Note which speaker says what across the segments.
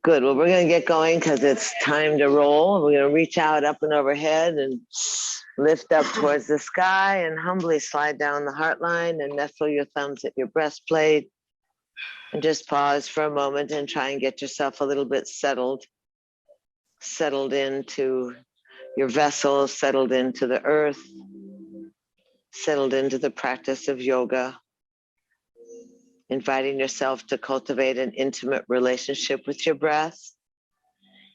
Speaker 1: Good. Well, we're going to get going because it's time to roll. We're going to reach out up and overhead and lift up towards the sky and humbly slide down the heart line and nestle your thumbs at your breastplate. And just pause for a moment and try and get yourself a little bit settled into your vessel, settled into the earth, settled into the practice of yoga, inviting yourself to cultivate an intimate relationship with your breath,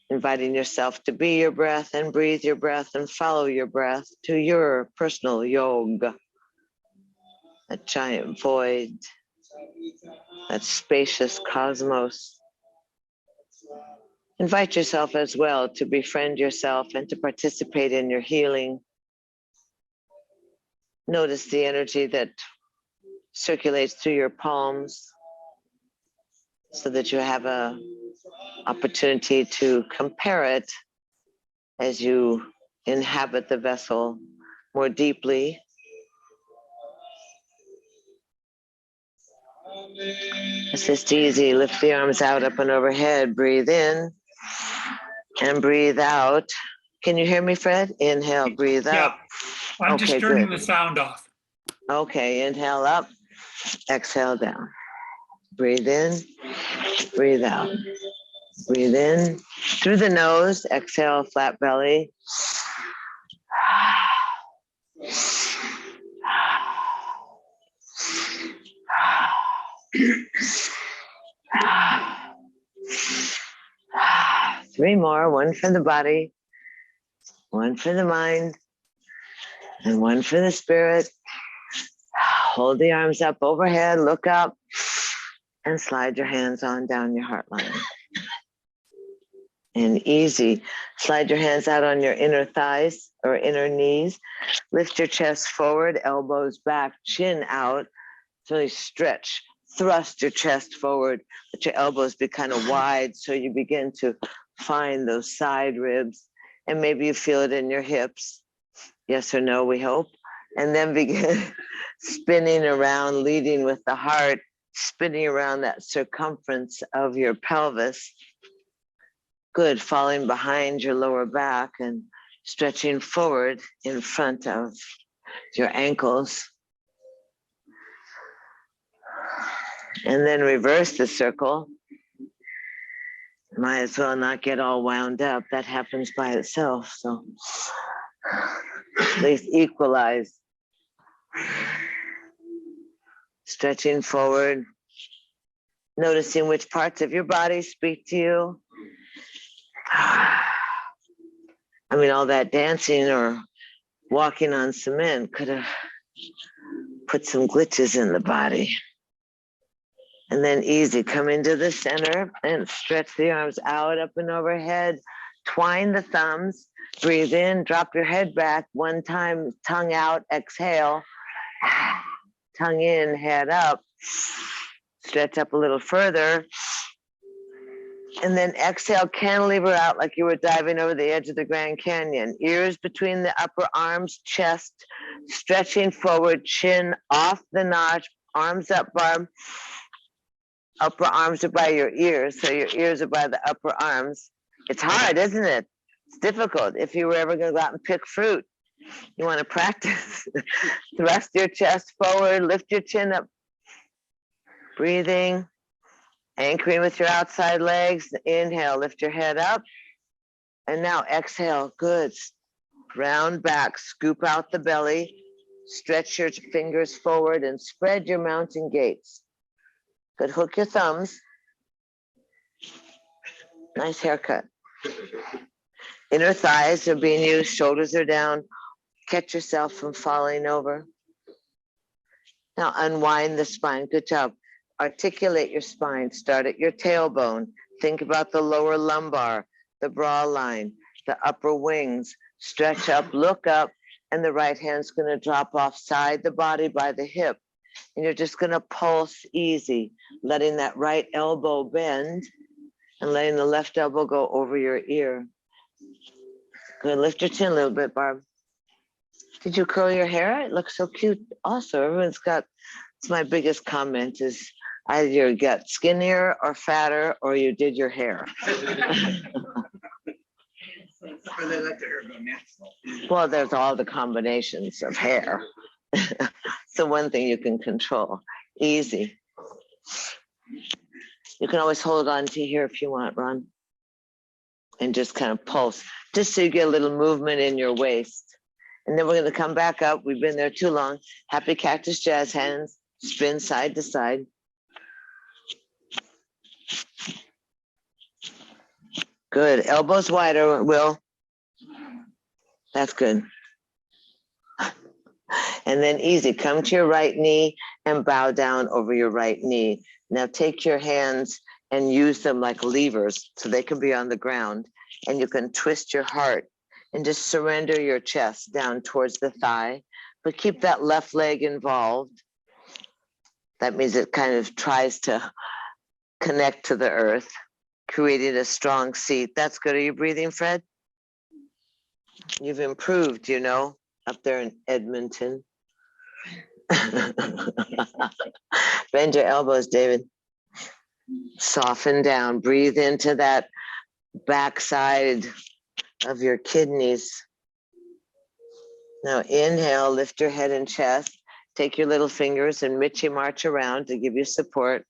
Speaker 1: inviting yourself to be your breath and breathe your breath and follow your breath to your personal yoga, that giant void, that spacious cosmos. Invite yourself as well to befriend yourself and to participate in your healing. Notice the energy that circulates through your palms so that you have an opportunity to compare it as you inhabit the vessel more deeply. It's just easy. Lift the arms out, up and overhead. Breathe in and breathe out. Can you hear me, Fred? Inhale, breathe up.
Speaker 2: I'm just turning the sound off.
Speaker 1: Okay, inhale up, exhale down. Breathe in, breathe out. Breathe in through the nose, exhale, flat belly. 3 more, 1 for the body, 1 for the mind, and 1 for the spirit. Hold the arms up overhead, look up, and slide your hands on down your heart line. And easy, slide your hands out on your inner thighs or inner knees. Lift your chest forward, elbows back, chin out. Really stretch, thrust your chest forward, let your elbows be kind of wide so you begin to find those side ribs. And maybe you feel it in your hips. Yes or no, we hope. And then begin spinning around, leading with the heart, spinning around that circumference of your pelvis. Good, falling behind your lower back and stretching forward in front of your ankles. And then reverse the circle. Might as well not get all wound up. That happens by itself. So at least equalize. Stretching forward. Noticing which parts of your body speak to you. I mean, all that dancing or walking on cement could have put some glitches in the body. And then easy, come into the center and stretch the arms out, up and overhead. Twine the thumbs, breathe in, drop your head back 1 time, tongue out, exhale. Tongue in, head up. Stretch up a little further. And then exhale, cantilever out like you were diving over the edge of the Grand Canyon. Ears between the upper arms, chest, stretching forward, chin off the notch, arms up, Barb. Upper arms are by your ears, so your ears are by the upper arms. It's hard, isn't it? It's difficult. If you were ever going to go out and pick fruit, you want to practice. Thrust your chest forward, lift your chin up. Breathing, anchoring with your outside legs. Inhale, lift your head up. And now exhale, good. Round back, scoop out the belly, stretch your fingers forward and spread your mountain gates. Good, hook your thumbs. Nice haircut. Inner thighs are being used, shoulders are down. Catch yourself from falling over. Now unwind the spine, good job. Articulate your spine, start at your tailbone. Think about the lower lumbar, the bra line, the upper wings. Stretch up, look up, and the right hand's gonna drop off side the body by the hip. And you're just gonna pulse easy, letting that right elbow bend and letting the left elbow go over your ear. Good, lift your chin a little bit, Barb. Did you curl your hair? It looks so cute also. Everyone's got, it's my biggest comment is, Either you got skinnier or fatter, or you did your hair. Well, there's all the combinations of hair. So one thing you can control. Easy. You can always hold on to here if you want, Ron. And just kind of pulse, just so you get a little movement in your waist. And then we're going to come back up. We've been there too long. Happy cactus jazz hands. Spin side to side. Good. Elbows wider, Will. That's good. And then easy. Come to your right knee and bow down over your right knee. Now take your hands and use them like levers so they can be on the ground. And you can twist your heart and just surrender your chest down towards the thigh, but keep that left leg involved. That means it kind of tries to connect to the earth, creating a strong seat. That's good. Are you breathing, Fred? You've improved, you know, up there in Edmonton. Bend your elbows, David. Soften down. Breathe into that backside of your kidneys. Now inhale, lift your head and chest. Take your little fingers and Michi march around to give you support.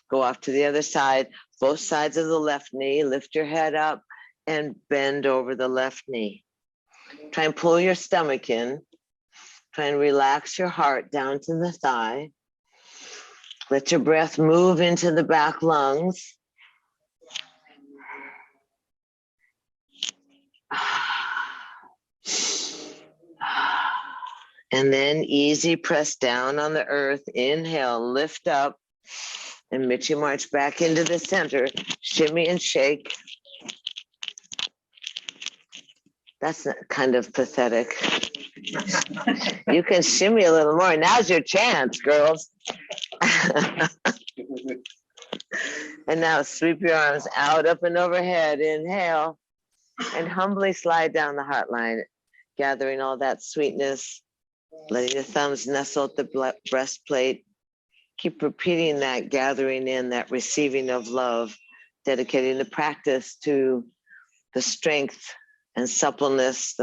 Speaker 1: Go off to the other side, both sides of the left knee. Lift your head up and bend over the left knee. Try and pull your stomach in. Try and relax your heart down to the thigh. Let your breath move into the back lungs. And then easy press down on the earth. Inhale, lift up, and Michi march back into the center. Shimmy and shake. That's kind of pathetic. You can shimmy a little more. Now's your chance, girls. And now sweep your arms out, up and overhead. Inhale, and humbly slide down the heart line, gathering all that sweetness. Letting your thumbs nestle at the breastplate. Keep repeating that, gathering in that receiving of love, dedicating the practice to the strength and suppleness,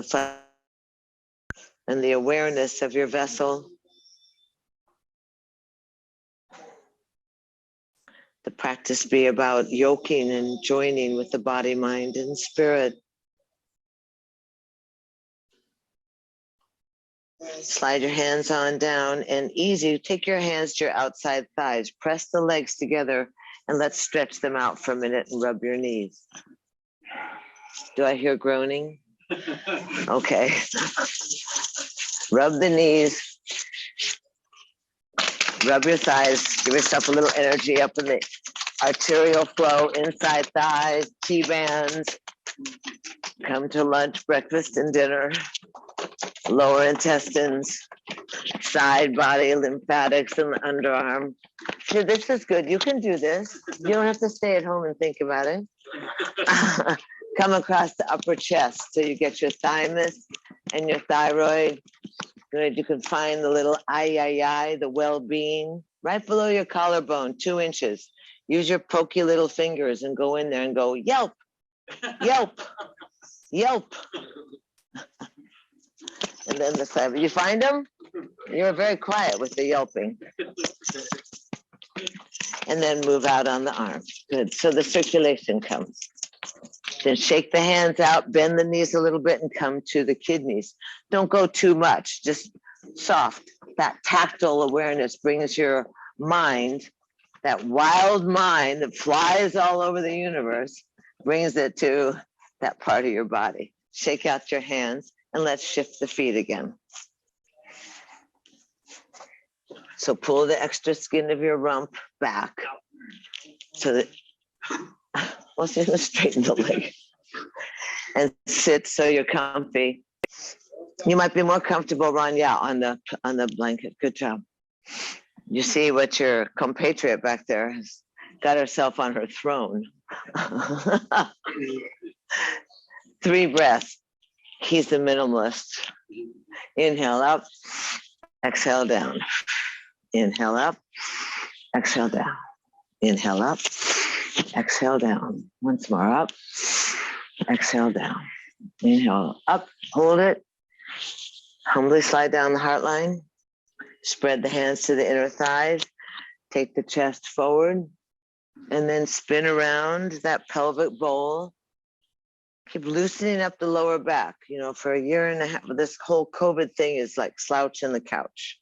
Speaker 1: and the awareness of your vessel. The practice be about yoking and joining with the body, mind, and spirit. Slide your hands on down and easy. Take your hands to your outside thighs. Press the legs together and let's stretch them out for a minute and rub your knees. Do I hear groaning? Okay. Rub the knees. Rub your thighs. Give yourself a little energy up in the arterial flow, inside thighs, T-bands. Come to lunch, breakfast, and dinner. Lower intestines, side body, lymphatics, and the underarm. See, this is good. You can do this. You don't have to stay at home and think about it. Come across the upper chest so you get your thymus and your thyroid. Good. You can find the little the well-being, right below your collarbone, 2 inches. Use your pokey little fingers and go in there and go, yelp, yelp, yelp. And then the side. You find them? You're very quiet with the yelping. And then move out on the arm. Good. So the circulation comes. Then shake the hands out, bend the knees a little bit, and come to the kidneys. Don't go too much, just soft. That tactile awareness brings your mind, that wild mind that flies all over the universe, brings it to that part of your body. Shake out your hands. And let's shift the feet again. So pull the extra skin of your rump back so that, well, straighten the leg. And sit so you're comfy. You might be more comfortable, Ron, on the blanket. Good job. You see what your compatriot back there has got herself on her throne. 3 breaths. He's the minimalist. Inhale up, exhale down. Inhale up, exhale down. Inhale up, exhale down. Once more up, exhale down. Inhale up, hold it. Humbly slide down the heart line. Spread the hands to the inner thighs. Take the chest forward and then spin around that pelvic bowl. Keep loosening up the lower back. You know, for a year and a half, this whole COVID thing is like slouch in the couch.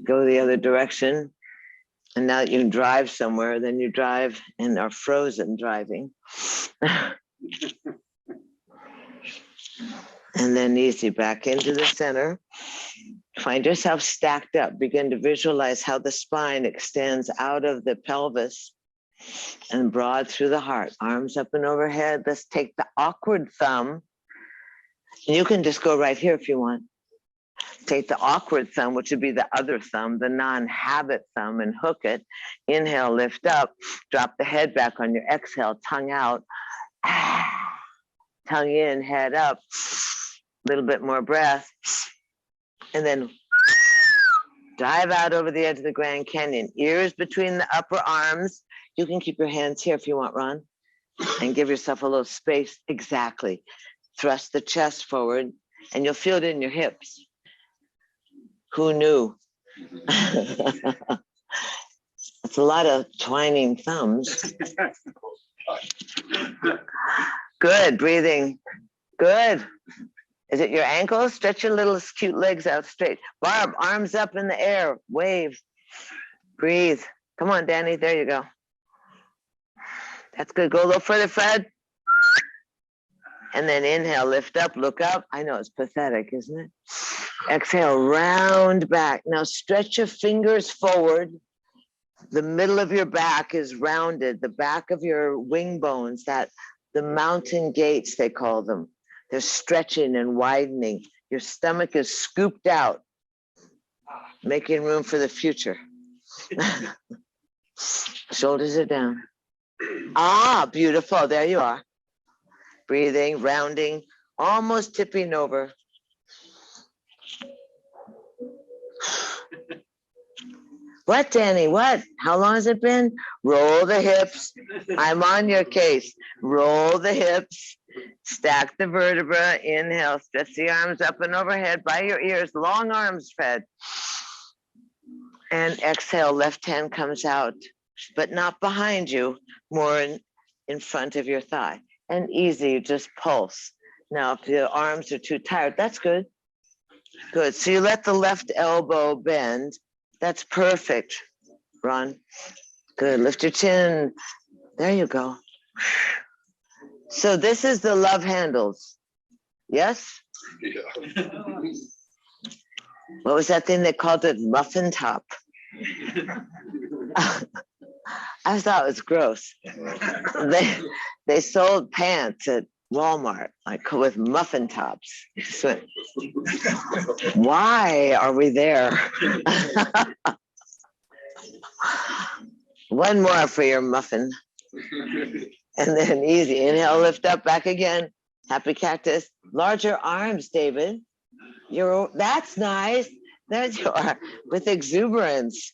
Speaker 1: Go the other direction. And now that you can drive somewhere, then you drive and are frozen driving. And then easy back into the center. Find yourself stacked up. Begin to visualize how the spine extends out of the pelvis and broad through the heart. Arms up and overhead. Let's take the awkward thumb. You can just go right here if you want. Take the awkward thumb, which would be the other thumb, the non-habit thumb, and hook it. Inhale, lift up. Drop the head back on your exhale. Tongue out. Tongue in, head up. A little bit more breath. And then dive out over the edge of the Grand Canyon. Ears between the upper arms. You can keep your hands here if you want, Ron. And give yourself a little space. Exactly. Thrust the chest forward and you'll feel it in your hips. Who knew? It's a lot of twining thumbs. Good, breathing. Good. Is it your ankles? Stretch your little cute legs out straight. Barb, arms up in the air. Wave. Breathe. Come on, Danny. There you go. That's good. Go a little further, Fred. And then inhale, lift up, look up. I know it's pathetic, isn't it? Exhale, round back. Now stretch your fingers forward. The middle of your back is rounded. The back of your wing bones, the mountain gates, they call them. They're stretching and widening. Your stomach is scooped out, making room for the future. Shoulders are down. Ah, beautiful. There you are. Breathing, rounding, almost tipping over. What, Danny? What? How long has it been? Roll the hips. I'm on your case. Roll the hips. Stack the vertebra. Inhale. Stretch the arms up and overhead by your ears. Long arms, Fred. And exhale. Left hand comes out, but not behind you, more in front of your thigh. And easy, just pulse. Now, if the arms are too tired, that's good. Good. So you let the left elbow bend. That's perfect, Ron. Good. Lift your chin. There you go. So this is the love handles. Yes?
Speaker 3: Yeah.
Speaker 1: What was that thing they called it? Muffin top. I thought it was gross. They sold pants at Walmart, like with muffin tops. So, why are we there? One more for your muffin. And then easy. Inhale, lift up, back again. Happy cactus. Larger arms, David. That's nice. There you are, with exuberance.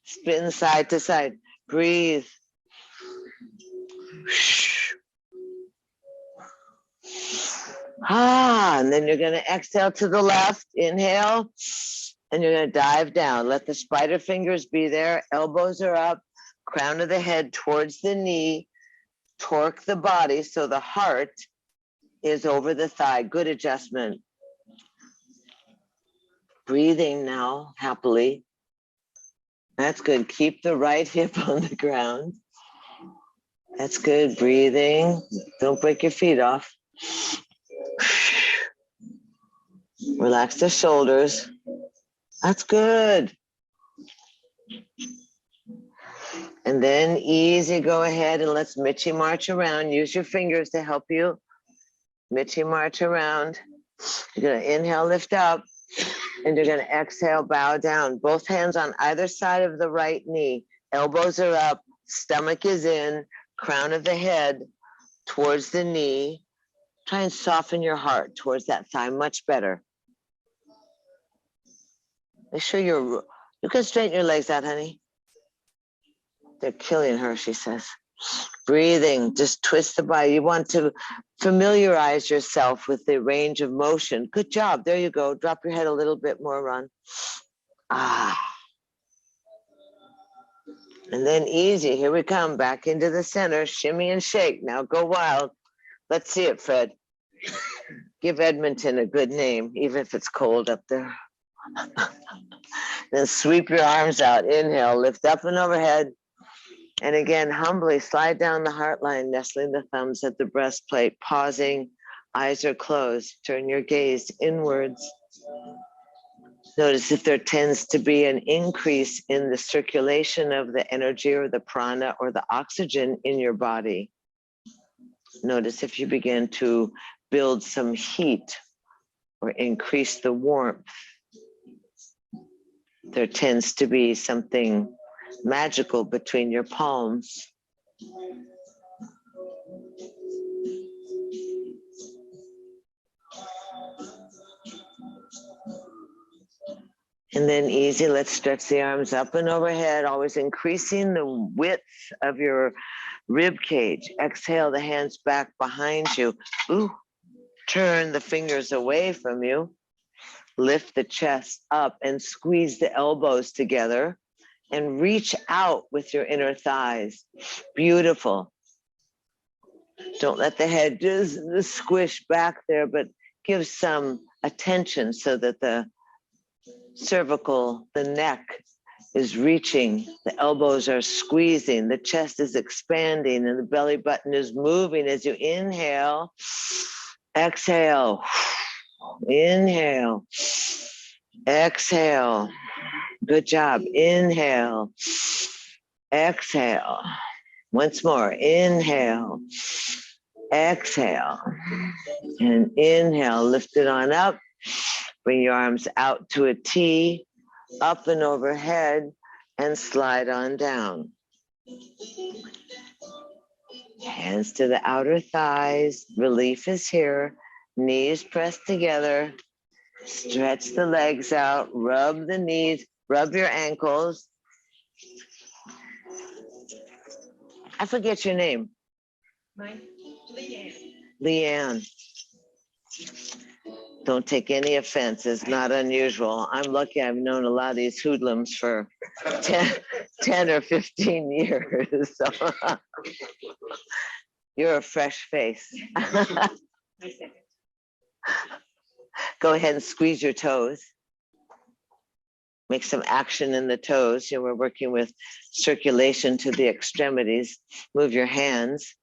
Speaker 1: Spin side to side. Breathe. And then you're going to exhale to the left. Inhale. And you're going to dive down. Let the spider fingers be there. Elbows are up. Crown of the head towards the knee. Torque the body so the heart is over the thigh. Good adjustment. Breathing now, happily. That's good. Keep the right hip on the ground. That's good. Breathing. Don't break your feet off. Relax the shoulders. That's good. And then easy, go ahead and let's Mitchie march around. Use your fingers to help you. Mitchie march around. You're going to inhale, lift up. And you're going to exhale, bow down. Both hands on either side of the right knee. Elbows are up. Stomach is in. Crown of the head towards the knee. Try and soften your heart towards that thigh. Much better. Make sure you can straighten your legs out, honey. They're killing her, she says. Breathing, just twist the body. You want to familiarize yourself with the range of motion. Good job. There you go. Drop your head a little bit more, Ron. Ah. And then easy. Here we come. Back into the center. Shimmy and shake. Now go wild. Let's see it, Fred. Give Edmonton a good name, even if it's cold up there. Then sweep your arms out. Inhale, lift up and overhead. And again, humbly slide down the heart line, nestling the thumbs at the breastplate, pausing, eyes are closed. Turn your gaze inwards. Notice if there tends to be an increase in the circulation of the energy or the prana or the oxygen in your body. Notice if you begin to build some heat or increase the warmth. There tends to be something magical between your palms. And then easy, let's stretch the arms up and overhead, always increasing the width of your rib cage. Exhale, the hands back behind you. Ooh, turn the fingers away from you. Lift the chest up and squeeze the elbows together and reach out with your inner thighs. Beautiful. Don't let the head just squish back there, but give some attention so that the cervical, the neck is reaching, the elbows are squeezing, the chest is expanding, and the belly button is moving as you inhale, exhale, inhale, exhale. Good job. Inhale, exhale. Once more, inhale, exhale, and inhale, lift it on up. Bring your arms out to a T, up and overhead, and slide on down. Hands to the outer thighs. Relief is here. Knees pressed together. Stretch the legs out. Rub the knees. Rub your ankles. I forget your name. Leanne. Leanne. Don't take any offense. It's not unusual. I'm lucky I've known a lot of these hoodlums for 10 or 15 years. So you're a fresh face. Go ahead and squeeze your toes. Make some action in the toes. You know, we're working with circulation to the extremities. Move your hands.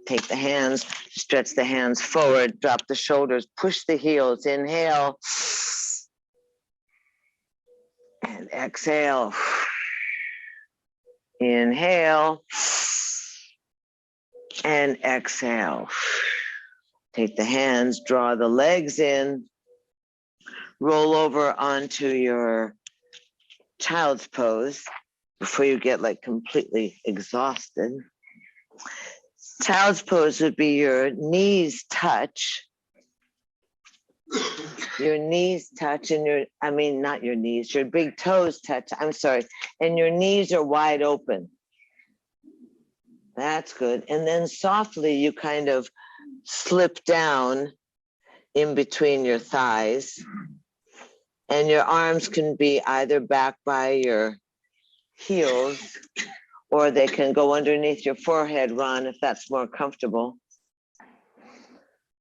Speaker 1: Take the hands, stretch the hands forward, drop the shoulders, push the heels, inhale, and exhale. Inhale, and exhale. Take the hands, draw the legs in, roll over onto your child's pose before you get like completely exhausted. Child's pose would be your knees touch. Your knees touch and not your knees, your big toes touch, I'm sorry. And your knees are wide open. That's good. And then softly you kind of slip down in between your thighs. And your arms can be either back by your heels or they can go underneath your forehead, Ron, if that's more comfortable.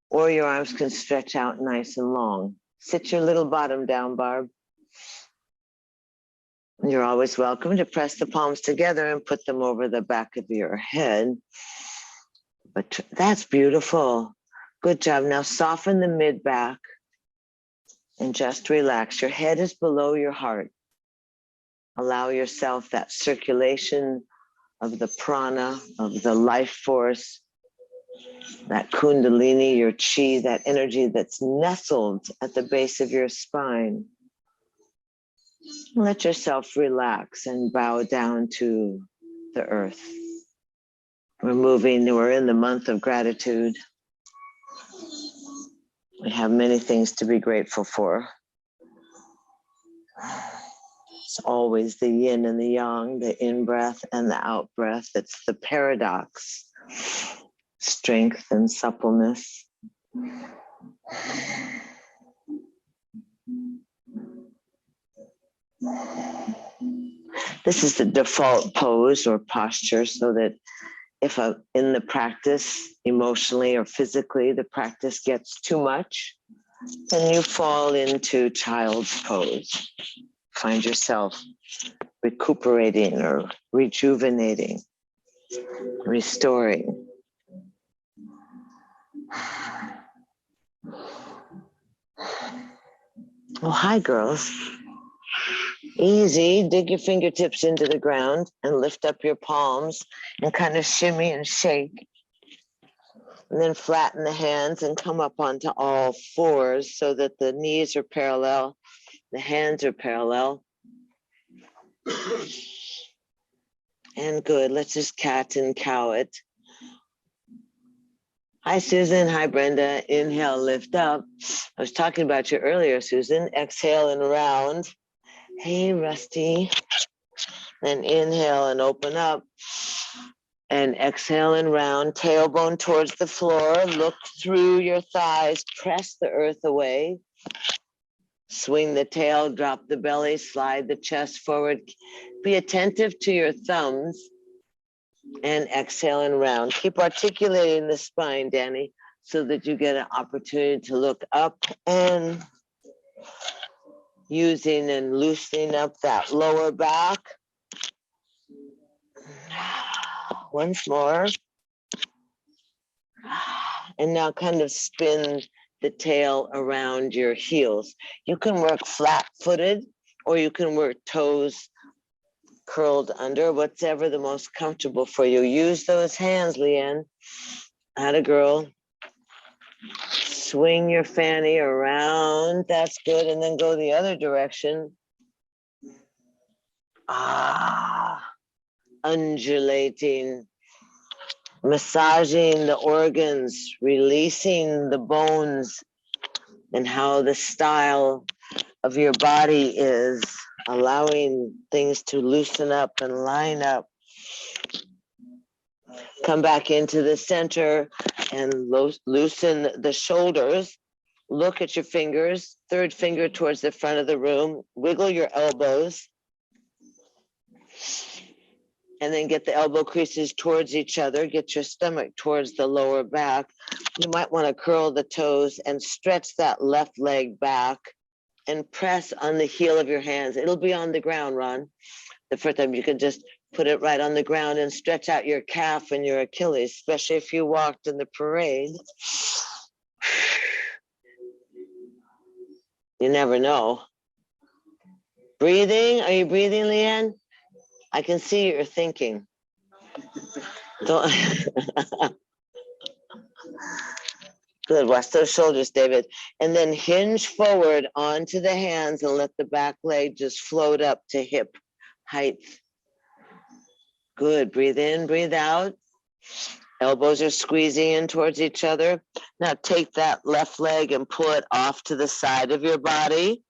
Speaker 1: Or your arms can stretch out nice and long. Sit your little bottom down, Barb. You're always welcome to press the palms together and put them over the back of your head. But that's beautiful. Good job. Now soften the mid-back and just relax. Your head is below your heart. Allow yourself that circulation of the prana, of the life force, that kundalini, your chi, that energy that's nestled at the base of your spine. Let yourself relax and bow down to the earth. We're in the month of gratitude. We have many things to be grateful for. It's always the yin and the yang, the in-breath and the out-breath. It's the paradox, strength and suppleness. This is the default pose or posture, so that if in the practice, emotionally or physically, the practice gets too much, then you fall into child's pose. Find yourself recuperating or rejuvenating, restoring. Oh, hi, girls. Easy, dig your fingertips into the ground and lift up your palms and kind of shimmy and shake. And then flatten the hands and come up onto all fours so that the knees are parallel, the hands are parallel. And good, let's just cat and cow it. Hi, Susan. Hi, Brenda. Inhale, lift up. I was talking about you earlier, Susan. Exhale and round. Hey, Rusty. Then inhale and open up. And exhale and round. Tailbone towards the floor. Look through your thighs. Press the earth away. Swing the tail, drop the belly, slide the chest forward. Be attentive to your thumbs. And exhale and round. Keep articulating the spine, Danny, so that you get an opportunity to look up and using and loosening up that lower back. Once more. And now kind of spin the tail around your heels. You can work flat-footed or you can work toes curled under, whatever the most comfortable for you. Use those hands, Leanne. Atta girl. Swing your fanny around. That's good. And then go the other direction. Undulating. Massaging the organs, releasing the bones, and how the style of your body is, allowing things to loosen up and line up. Come back into the center and loosen the shoulders. Look at your fingers, third finger towards the front of the room. Wiggle your elbows. And then get the elbow creases towards each other. Get your stomach towards the lower back. You might want to curl the toes and stretch that left leg back and press on the heel of your hands. It'll be on the ground, Ron. The first time you can just put it right on the ground and stretch out your calf and your Achilles, especially if you walked in the parade. You never know. Breathing, are you breathing, Leanne? I can see you're thinking. Don't. Good, watch those shoulders, David. And then hinge forward onto the hands and let the back leg just float up to hip height. Good, breathe in, breathe out. Elbows are squeezing in towards each other. Now take that left leg and pull it off to the side of your body.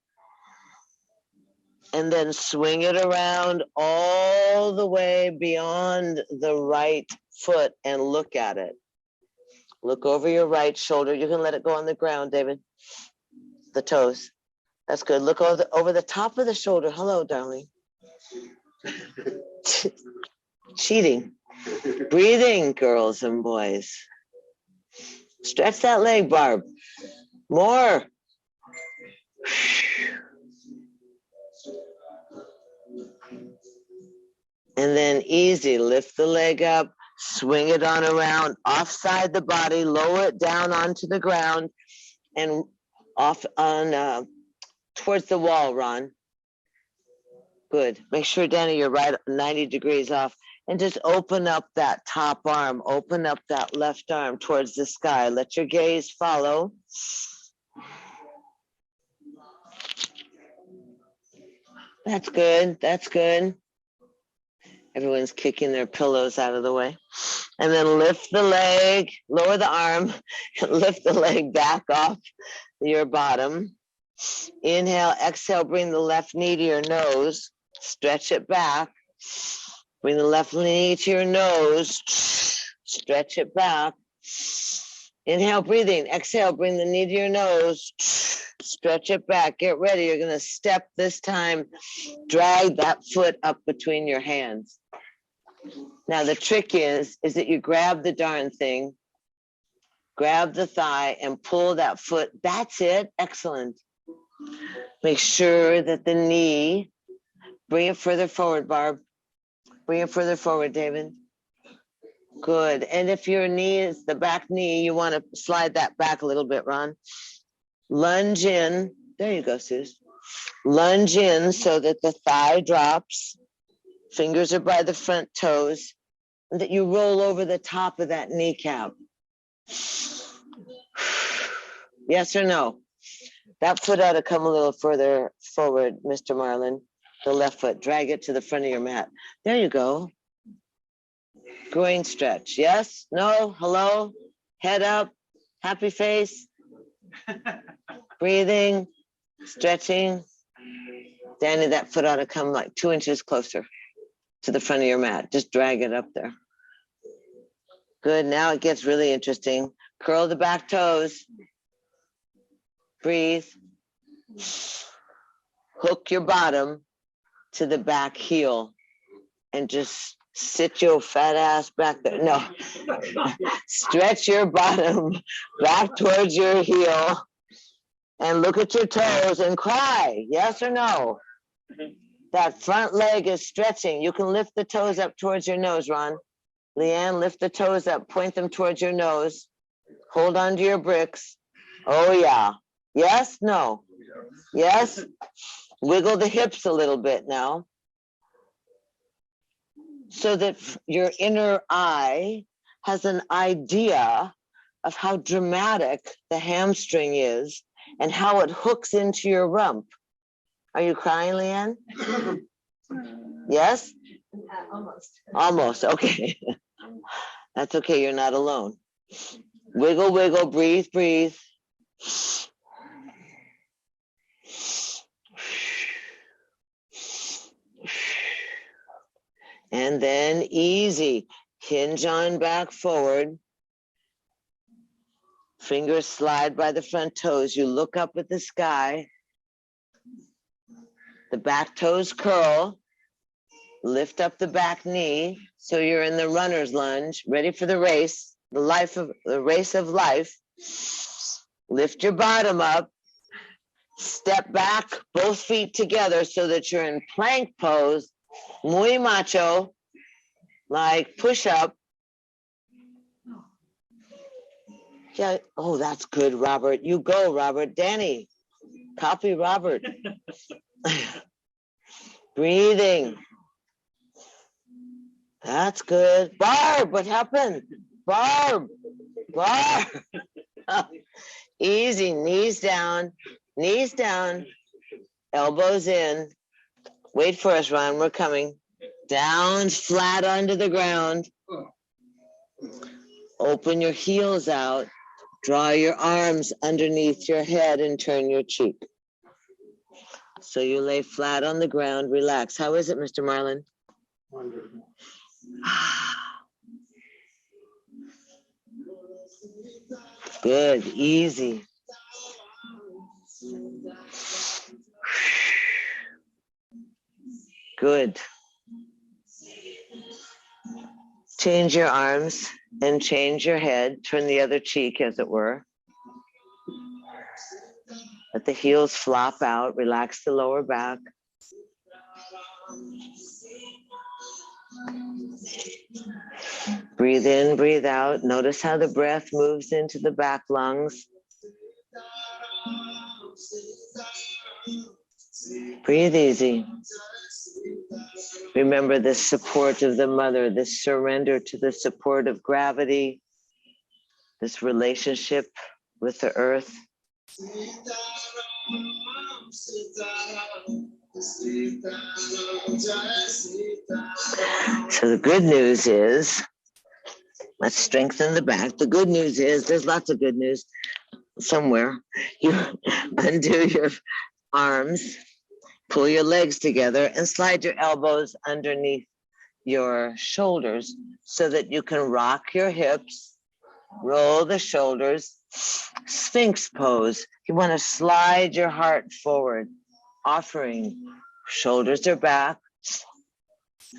Speaker 1: And then swing it around all the way beyond the right foot and look at it. Look over your right shoulder. You can let it go on the ground, David. The toes. That's good. Look over the top of the shoulder. Hello, darling. Cheating. Breathing, girls and boys. Stretch that leg, Barb. More. And then easy, lift the leg up, swing it on around, offside the body, lower it down onto the ground and off on towards the wall, Ron. Good. Make sure, Danny, you're right 90 degrees off. And just open up that top arm, open up that left arm towards the sky. Let your gaze follow. That's good. That's good. Everyone's kicking their pillows out of the way. And then lift the leg, lower the arm, lift the leg back off your bottom. Inhale, exhale, bring the left knee to your nose. Stretch it back. Bring the left knee to your nose. Stretch it back. Inhale, breathing. Exhale, bring the knee to your nose. Stretch it back. Get ready. You're going to step this time. Drag that foot up between your hands. Now, the trick is that you grab the darn thing, grab the thigh, and pull that foot. That's it. Excellent. Make sure that the knee, bring it further forward, Barb. Bring it further forward, David. Good. And if your knee is the back knee, you want to slide that back a little bit, Ron. Lunge in. There you go, Suze. Lunge in so that the thigh drops. Fingers are by the front toes. And that you roll over the top of that kneecap. Yes or no? That foot ought to come a little further forward, Mr. Marlin. The left foot. Drag it to the front of your mat. There you go. Groin stretch. Yes? No? Hello? Head up. Happy face. Breathing. Stretching. Danny, that foot ought to come like 2 inches closer to the front of your mat. Just drag it up there. Good. Now it gets really interesting. Curl the back toes. Breathe. Hook your bottom to the back heel and just sit your fat ass back there. No. Stretch your bottom back towards your heel and look at your toes and cry. Yes or no? That front leg is stretching. You can lift the toes up towards your nose, Ron. Leanne, lift the toes up, point them towards your nose. Hold on to your bricks. Oh, yeah. Yes? No? Yes? Wiggle the hips a little bit now. So that your inner eye has an idea of how dramatic the hamstring is and how it hooks into your rump. Are you crying, Leanne? Yes?
Speaker 3: Almost.
Speaker 1: Almost, okay. That's okay, you're not alone. Wiggle, wiggle, breathe, breathe. And then easy, hinge on back forward. Fingers slide by the front toes. You look up at the sky. The back toes curl. Lift up the back knee. So you're in the runner's lunge, ready for the race, the race of life. Lift your bottom up. Step back, both feet together so that you're in plank pose. Muy macho, like push up. Yeah, oh, that's good, Robert. You go, Robert. Danny, copy Robert. Breathing. That's good. Barb, what happened? Barb. Easy, knees down, elbows in. Wait for us, Ron, we're coming. Down, flat onto the ground. Open your heels out. Draw your arms underneath your head and turn your cheek. So you lay flat on the ground, relax. How is it, Mr. Marlin?
Speaker 2: Wonderful.
Speaker 1: Good, easy. Good. Change your arms and change your head. Turn the other cheek, as it were. Let the heels flop out. Relax the lower back. Breathe in, breathe out. Notice how the breath moves into the back lungs. Breathe easy. Remember the support of the mother, this surrender to the support of gravity, this relationship with the earth. So the good news is, let's strengthen the back. The good news is, there's lots of good news somewhere. You undo your arms Pull your legs together and slide your elbows underneath your shoulders so that you can rock your hips, roll the shoulders, Sphinx pose. You want to slide your heart forward, offering. Shoulders are back,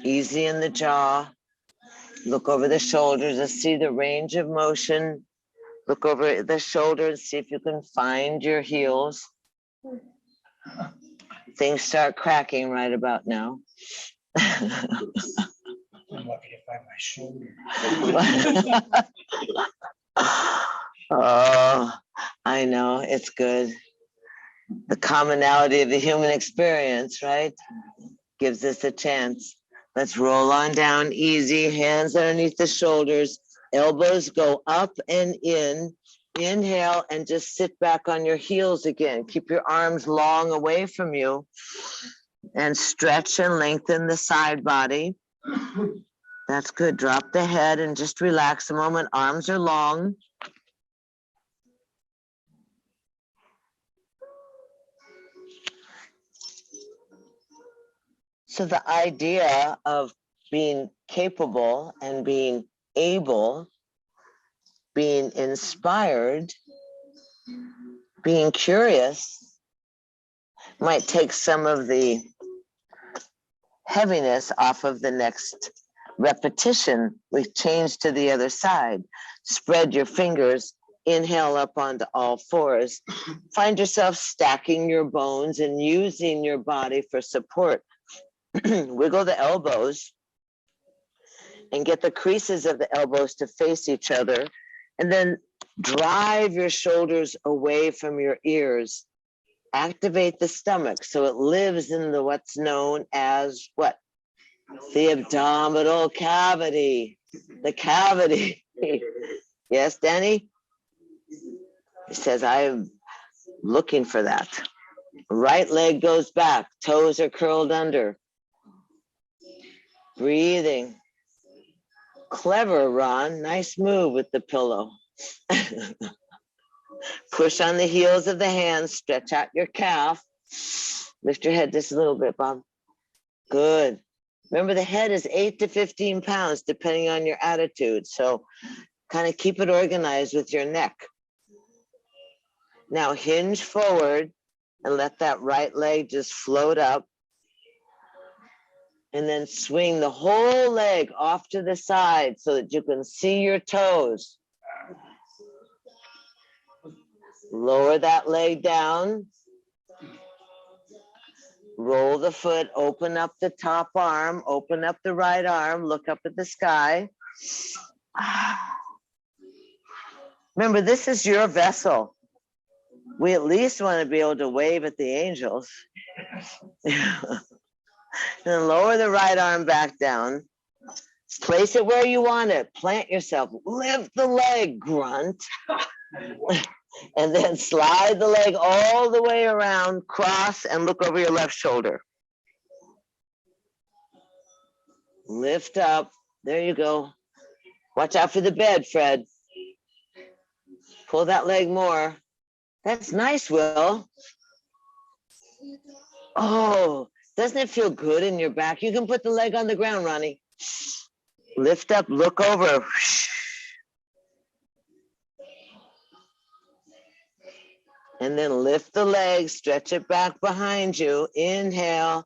Speaker 1: easy in the jaw. Look over the shoulders and see the range of motion. Look over the shoulder and see if you can find your heels. Things start cracking right about now.
Speaker 2: I'm lucky to find my shoulder.
Speaker 1: Oh, I know, it's good. The commonality of the human experience, right? Gives us a chance. Let's roll on down easy, hands underneath the shoulders, elbows go up and in. Inhale and just sit back on your heels again. Keep your arms long away from you and stretch and lengthen the side body. That's good. Drop the head and just relax a moment. Arms are long. So the idea of being capable and being able, being inspired, being curious might take some of the heaviness off of the next repetition. We change to the other side. Spread your fingers, inhale up onto all fours. Find yourself stacking your bones and using your body for support. Wiggle the elbows and get the creases of the elbows to face each other. And then drive your shoulders away from your ears. Activate the stomach so it lives in the what's known as what? The abdominal cavity. The cavity. Yes, Danny? He says, I'm looking for that. Right leg goes back, toes are curled under. Breathing. Clever, Ron. Nice move with the pillow. Push on the heels of the hands, stretch out your calf. Lift your head just a little bit, Bob. Good. Remember, the head is 8 to 15 pounds, depending on your attitude. So kind of keep it organized with your neck. Now hinge forward and let that right leg just float up. And then swing the whole leg off to the side so that you can see your toes. Lower that leg down. Roll the foot, open up the top arm, open up the right arm, look up at the sky. Remember, this is your vessel. We at least want to be able to wave at the angels. Then lower the right arm back down. Place it where you want it. Plant yourself. Lift the leg, grunt. And then slide the leg all the way around, cross, and look over your left shoulder. Lift up. There you go. Watch out for the bed, Fred. Pull that leg more. That's nice, Will. Oh, doesn't it feel good in your back? You can put the leg on the ground, Ronnie. Lift up, look over. And then lift the leg, stretch it back behind you. Inhale,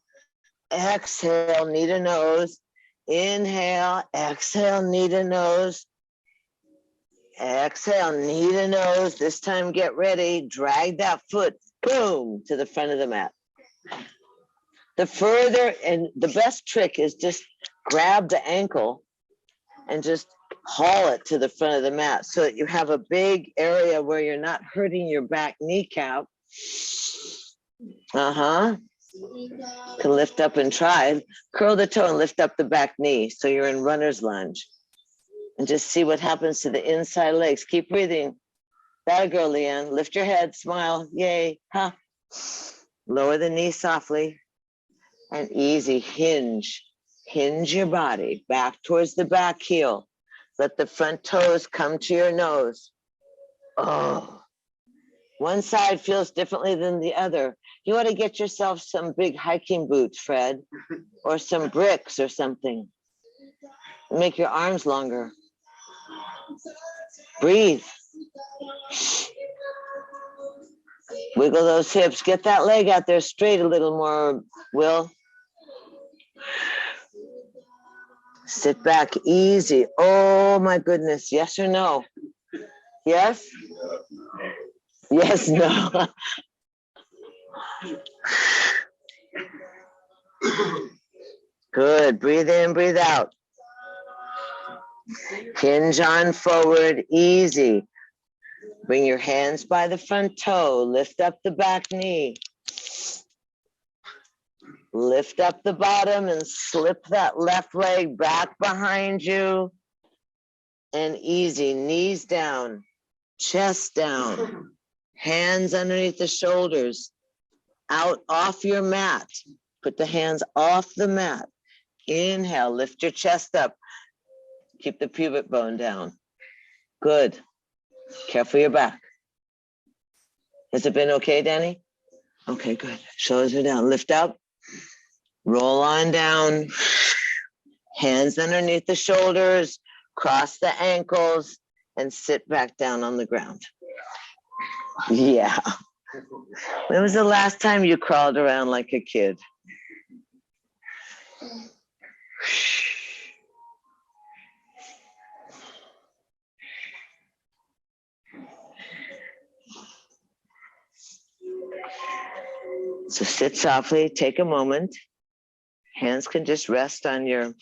Speaker 1: exhale, knee to nose. Inhale, exhale, knee to nose. Exhale, knee to nose. This time get ready. Drag that foot, boom, to the front of the mat. The further, and the best trick is just grab the ankle and just haul it to the front of the mat so that you have a big area where you're not hurting your back kneecap. Can lift up and try. Curl the toe and lift up the back knee so you're in runner's lunge. And just see what happens to the inside legs. Keep breathing. That a girl, Leanne. Lift your head, smile, yay, ha. Lower the knee softly and easy, hinge. Hinge your body back towards the back heel. Let the front toes come to your nose. Oh, one side feels differently than the other. You ought to get yourself some big hiking boots, Fred, or some bricks or something. Make your arms longer. Breathe. Wiggle those hips. Get that leg out there straight a little more, Will. Sit back easy. Oh my goodness. Yes or no? Yes? Yes, no. Good. Breathe in, breathe out. Hinge on forward, easy. Bring your hands by the front toe. Lift up the back knee. Lift up the bottom and slip that left leg back behind you. And easy, knees down, chest down, hands underneath the shoulders, out off your mat. Put the hands off the mat. Inhale, lift your chest up. Keep the pubic bone down. Good. Careful your back. Has it been okay, Danny? Okay, good. Shoulders are down. Lift up. Roll on down. Hands underneath the shoulders. Cross the ankles and sit back down on the ground. Yeah. When was the last time you crawled around like a kid? So sit softly, take a moment. Hands can just rest on your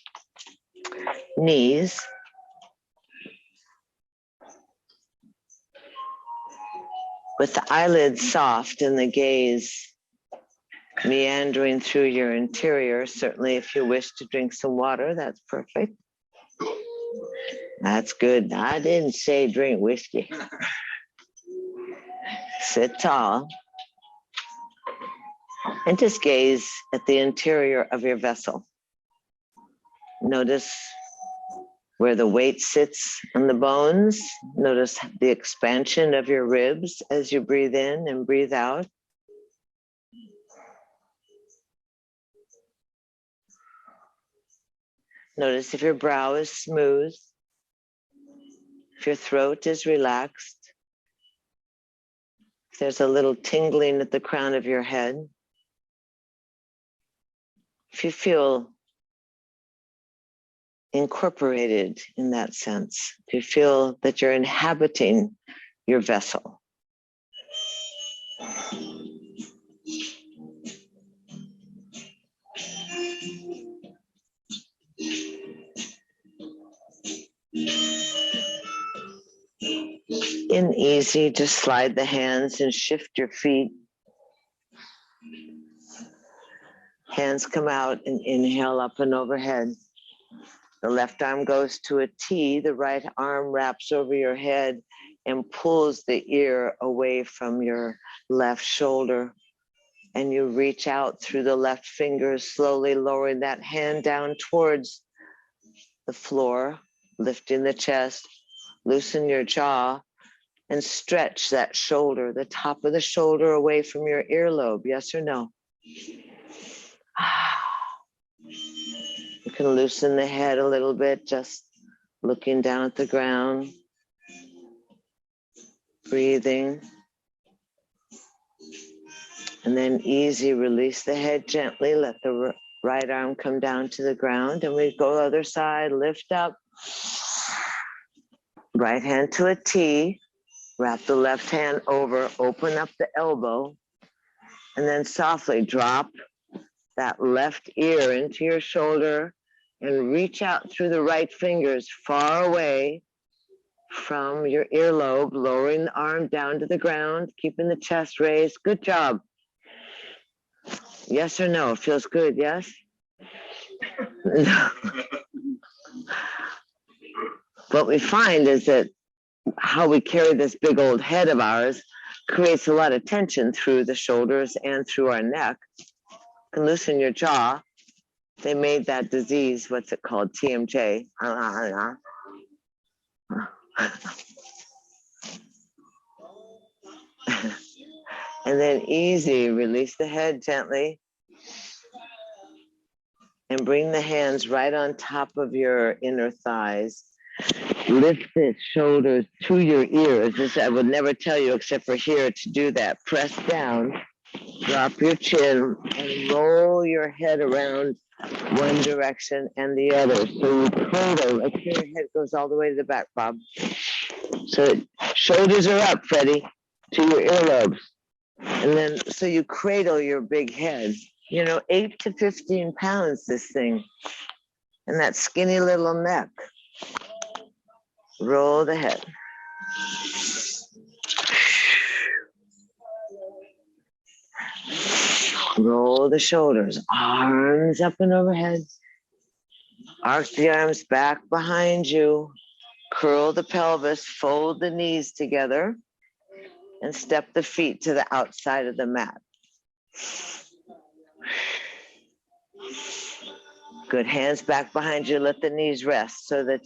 Speaker 1: knees. With the eyelids soft and the gaze meandering through your interior, certainly if you wish to drink some water, that's perfect. That's good. I didn't say drink whiskey. Sit tall and just gaze at the interior of your vessel. Notice where the weight sits on the bones. Notice the expansion of your ribs as you breathe in and breathe out. Notice if your brow is smooth, if your throat is relaxed, if there's a little tingling at the crown of your head. If you feel incorporated in that sense, if you feel that you're inhabiting your vessel. And easy, just slide the hands and shift your feet. Hands come out and inhale up and overhead. The left arm goes to a T, the right arm wraps over your head and pulls the ear away from your left shoulder. And you reach out through the left fingers, slowly lowering that hand down towards the floor, lifting the chest, loosen your jaw, and stretch that shoulder, the top of the shoulder away from your earlobe, yes or no? You can loosen the head a little bit, just looking down at the ground, breathing. And then easy, release the head gently, let the right arm come down to the ground, and we go other side, lift up. Right hand to a T, wrap the left hand over, open up the elbow, and then softly drop that left ear into your shoulder and reach out through the right fingers far away from your earlobe, lowering the arm down to the ground, keeping the chest raised. Good job. Yes or no? Feels good, yes? No. What we find is that how we carry this big old head of ours creates a lot of tension through the shoulders and through our neck. You can loosen your jaw. They made that disease, what's it called? TMJ. And then easy, release the head gently. And bring the hands right on top of your inner thighs. Lift the shoulders to your ears. This I would never tell you except for here to do that. Press down, drop your chin, and roll your head around one direction and the other. So you cradle, like your head goes all the way to the back, Bob. So shoulders are up, Freddie, to your earlobes. And then, so you cradle your big head. 8 to 15 pounds, this thing. And that skinny little neck. Roll the head. Roll the shoulders, arms up and overhead. Arc the arms back behind you. Curl the pelvis, fold the knees together, and step the feet to the outside of the mat. Good, hands back behind you, let the knees rest so that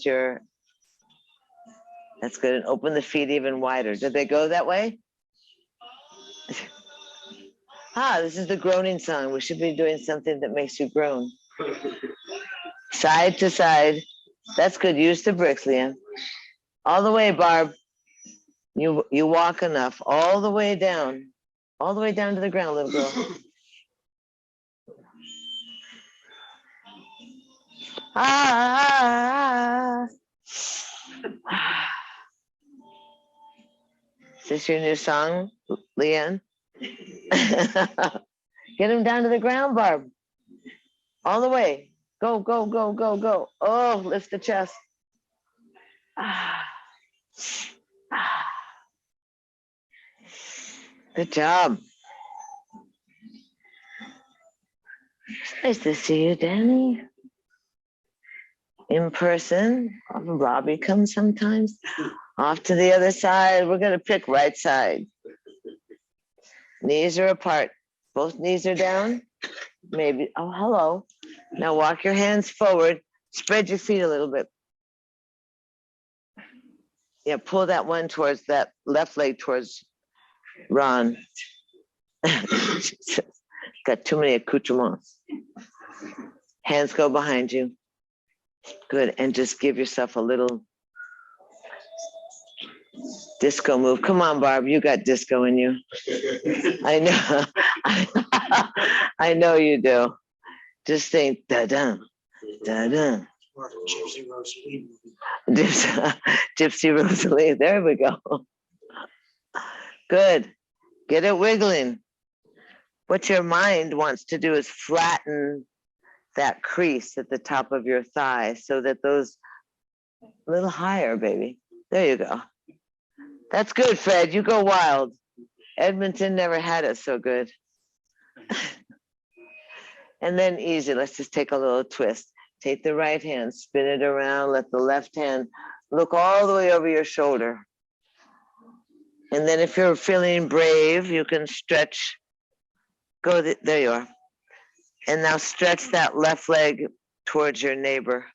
Speaker 1: that's good, and open the feet even wider. Did they go that way? This is the groaning song. We should be doing something that makes you groan. Side to side. That's good, use the bricks, Leanne. All the way, Barb. You walk enough, all the way down to the ground, little girl. Is this your new song, Leanne? Get him down to the ground, Barb. All the way. Go, go, go, go, go. Oh, lift the chest. Good job. Nice to see you, Danny. In person. Robbie comes sometimes. Off to the other side. We're going to pick right side. Knees are apart. Both knees are down. Maybe. Oh, hello. Now walk your hands forward. Spread your feet a little bit. Yeah, pull that one towards that left leg towards Ron. Got too many accoutrements. Hands go behind you. Good. And just give yourself a little disco move. Come on, Barb. You got disco in you. I know. I know you do. Just think, da-dum, da-dum.
Speaker 2: Gypsy Rosalie.
Speaker 1: Gypsy Rosalie. There we go. Good. Get it wiggling. What your mind wants to do is flatten that crease at the top of your thigh so that those a little higher, baby. There you go. That's good, Fred. You go wild. Edmonton never had it so good. And then easy. Let's just take a little twist. Take the right hand, spin it around. Let the left hand look all the way over your shoulder. And then if you're feeling brave, you can stretch. There you are. And now stretch that left leg towards your neighbor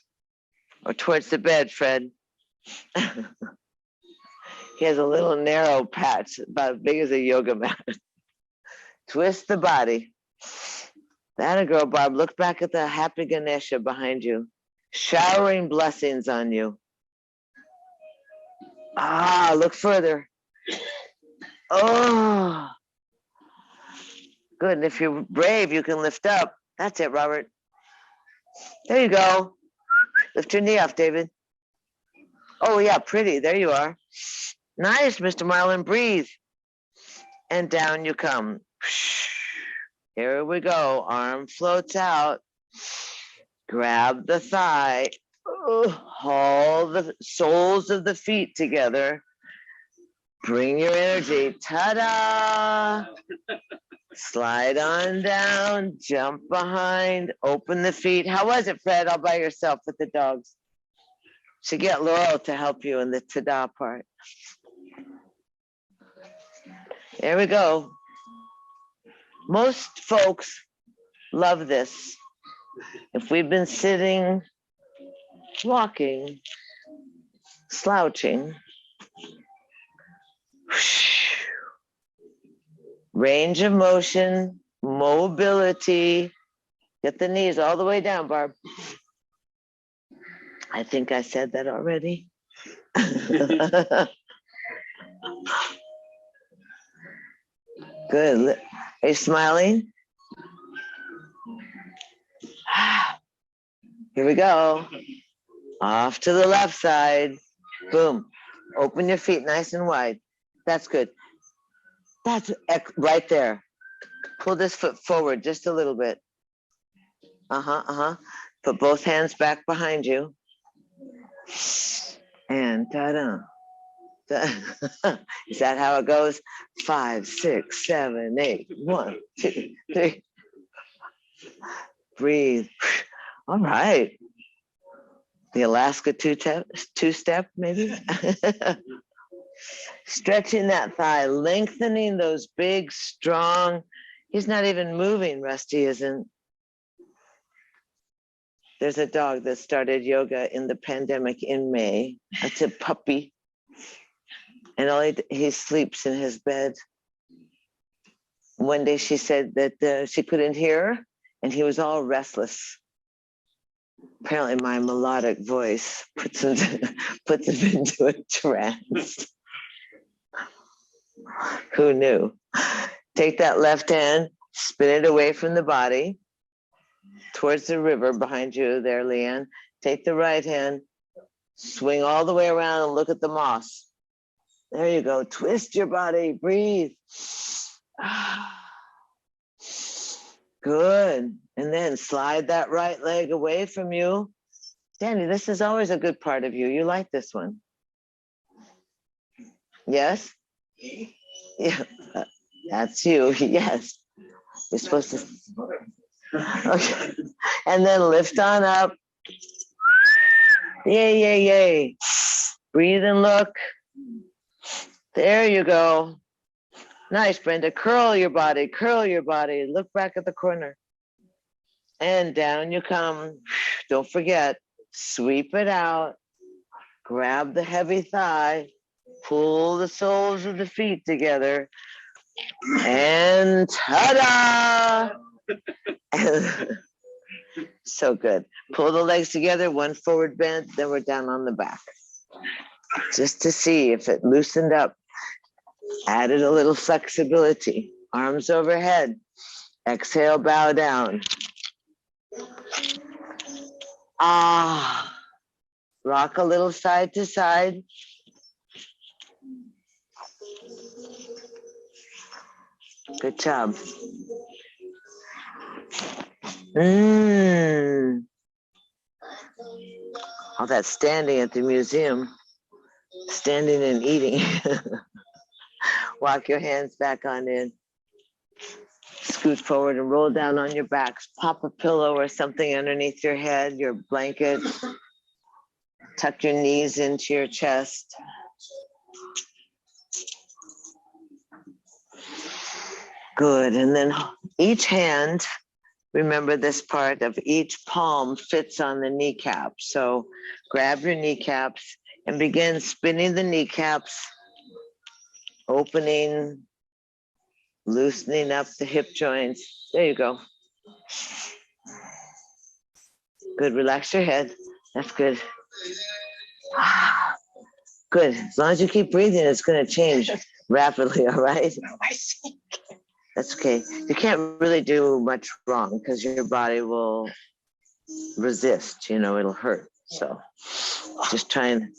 Speaker 1: or towards the bed, Fred. He has a little narrow patch about as big as a yoga mat. Twist the body. That a girl, Barb. Look back at the happy Ganesha behind you, showering blessings on you. Look further. Oh, good. And if you're brave, you can lift up. That's it, Robert. There you go. Lift your knee off, David. Oh, yeah, pretty. There you are. Nice, Mr. Marlin. Breathe. And down you come. Here we go. Arm floats out. Grab the thigh. Haul the soles of the feet together. Bring your energy. Ta-da! Slide on down. Jump behind. Open the feet. How was it, Fred? All by yourself with the dogs. Should get Laurel to help you in the ta-da part. There we go. Most folks love this. If we've been sitting, walking, slouching, range of motion, mobility. Get the knees all the way down, Barb. I think I said that already. Good. Are you smiling? Here we go. Off to the left side. Boom. Open your feet nice and wide. That's good. That's right there. Pull this foot forward just a little bit. Put both hands back behind you. And ta-da. Is that how it goes? 5, 6, 7, 8. 1, 2, 3. Breathe. All right. The Alaska two-step, maybe. Stretching that thigh, lengthening those big, strong. He's not even moving, Rusty isn't. There's a dog that started yoga in the pandemic in May. That's a puppy. And he sleeps in his bed. One day she said that she couldn't hear and he was all restless. Apparently my melodic voice puts him into a trance. Who knew? Take that left hand, spin it away from the body, towards the river behind you there, Leanne. Take the right hand, swing all the way around and look at the moss. There you go. Twist your body, breathe. Good. And then slide that right leg away from you. Danny, this is always a good part of you. You like this one. Yes? Yeah, that's you. Yes. You're supposed to. Okay. And then lift on up. Yay, yay, yay. Breathe and look. There you go. Nice, Brenda. Curl your body, curl your body. Look back at the corner. And down you come. Don't forget, sweep it out. Grab the heavy thigh. Pull the soles of the feet together. And ta-da! So good. Pull the legs together, one forward bend, then we're down on the back. Just to see if it loosened up. Added a little flexibility. Arms overhead. Exhale, bow down. Rock a little side to side. Good job. All that standing at the museum. Standing and eating. Walk your hands back on in. Scoot forward and roll down on your backs. Pop a pillow or something underneath your head, your blanket. Tuck your knees into your chest. Good. And then each hand, remember this part of each palm fits on the kneecap. So grab your kneecaps and begin spinning the kneecaps, opening, loosening up the hip joints. There you go. Good. Relax your head. That's good. Good. As long as you keep breathing, it's going to change rapidly. All right. That's okay. You can't really do much wrong because your body will resist. You know, it'll hurt. So just try and.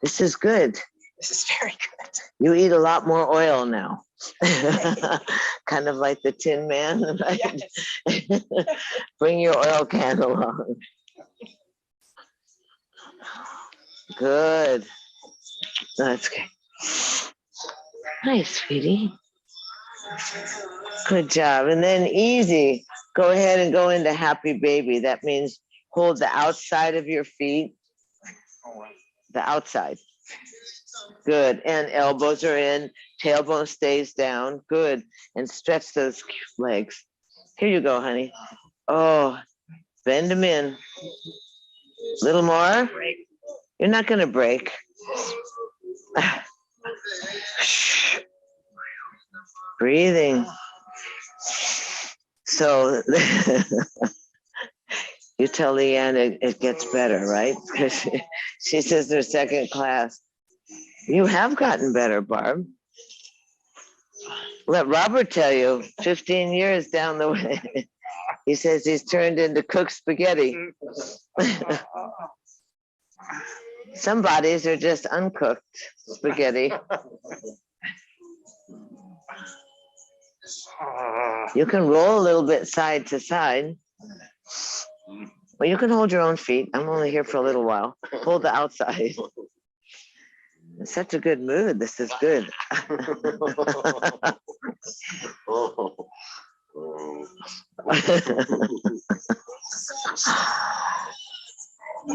Speaker 1: This is good.
Speaker 2: This is very good.
Speaker 1: You eat a lot more oil now. Kind of like the Tin Man, right? Yes. Bring your oil can along. Good. That's okay. Nice, sweetie. Good job. And then easy. Go ahead and go into happy baby. That means hold the outside of your feet. The outside. Good. And elbows are in. Tailbone stays down. Good. And stretch those legs. Here you go, honey. Oh, bend them in. A little more. You're not going to break. breathing. So you tell Leanne it gets better, right? Because she says they're second class. You have gotten better, Barb. Let Robert tell you, 15 years down the way, he says he's turned into cooked spaghetti. Some bodies are just uncooked spaghetti. You can roll a little bit side to side. Well, you can hold your own feet. I'm only here for a little while. Hold the outside. It's such a good mood. This is good.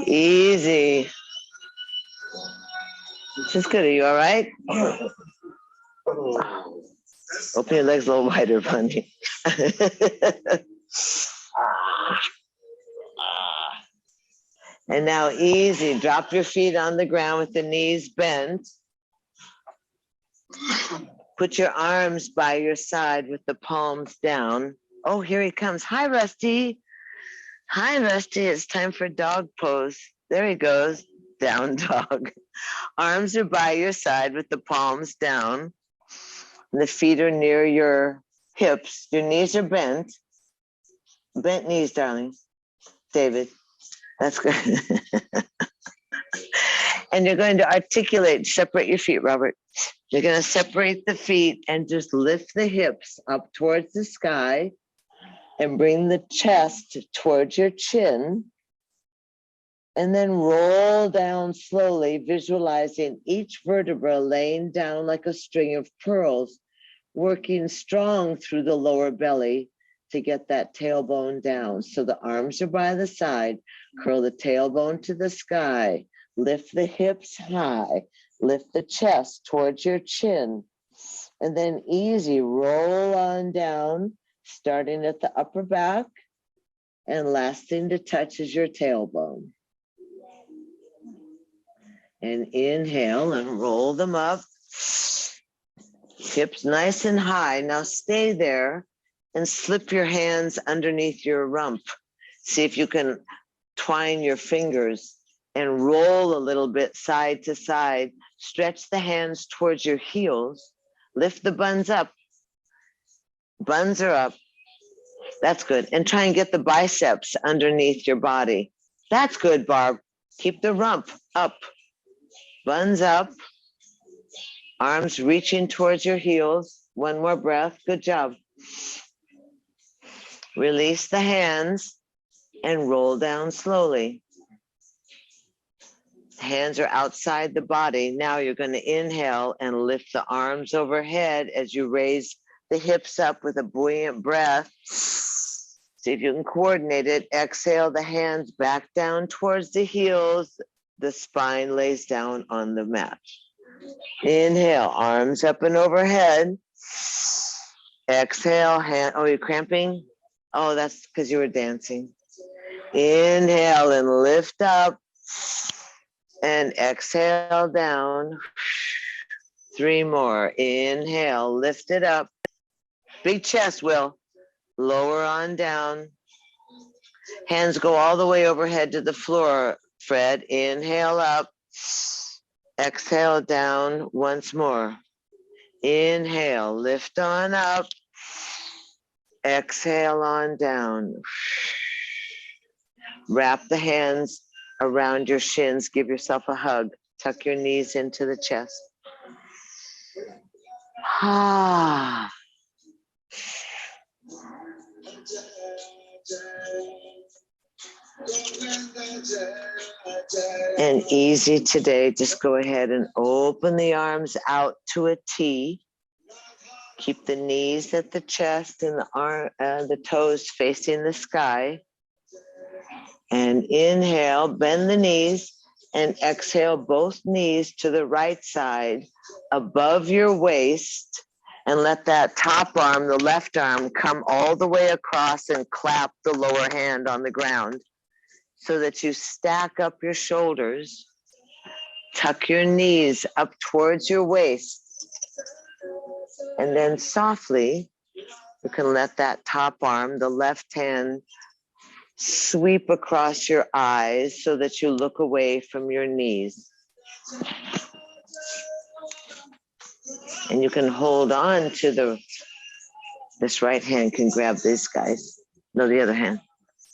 Speaker 1: Easy. This is good. Are you all right? Open your legs a little wider, Bunny. And now easy. Drop your feet on the ground with the knees bent. Put your arms by your side with the palms down. Oh, here he comes. Hi, Rusty. Hi, Rusty. It's time for dog pose. There he goes. Down dog. Arms are by your side with the palms down. The feet are near your hips. Your knees are bent. Bent knees, darling. David. That's good. And you're going to articulate, separate your feet, Robert. You're going to separate the feet and just lift the hips up towards the sky and bring the chest towards your chin. And then roll down slowly, visualizing each vertebra laying down like a string of pearls, working strong through the lower belly to get that tailbone down. So the arms are by the side, curl the tailbone to the sky, lift the hips high, lift the chest towards your chin, and then easy, roll on down, starting at the upper back, and last thing to touch is your tailbone. And inhale and roll them up. Hips nice and high. Now stay there and slip your hands underneath your rump. See if you can twine your fingers and roll a little bit side to side. Stretch the hands towards your heels. Lift the buns up. Buns are up. That's good. And try and get the biceps underneath your body. That's good, Barb. Keep the rump up. Buns up. Arms reaching towards your heels. One more breath. Good job. Release the hands and roll down slowly. Hands are outside the body. Now you're going to inhale and lift the arms overhead as you raise the hips up with a buoyant breath. See if you can coordinate it. Exhale the hands back down towards the heels. The spine lays down on the mat. Inhale, arms up and overhead. Exhale, hand. Oh, you're cramping? Oh, that's because you were dancing. Inhale and lift up. And exhale down. 3 more. Inhale, lift it up. Big chest, Will. Lower on down. Hands go all the way overhead to the floor, Fred. Inhale up. Exhale down once more. Inhale, lift on up. Exhale on down. Wrap the hands around your shins. Give yourself a hug. Tuck your knees into the chest. Ah. And easy today, just go ahead and open the arms out to a T. Keep the knees at the chest and the toes facing the sky. And inhale, bend the knees, and exhale both knees to the right side above your waist, and let that top arm, the left arm, come all the way across and clap the lower hand on the ground so that you stack up your shoulders. Tuck your knees up towards your waist. And then softly, you can let that top arm, the left hand, sweep across your eyes so that you look away from your knees. And you can hold on to this right hand can grab these guys. No, the other hand,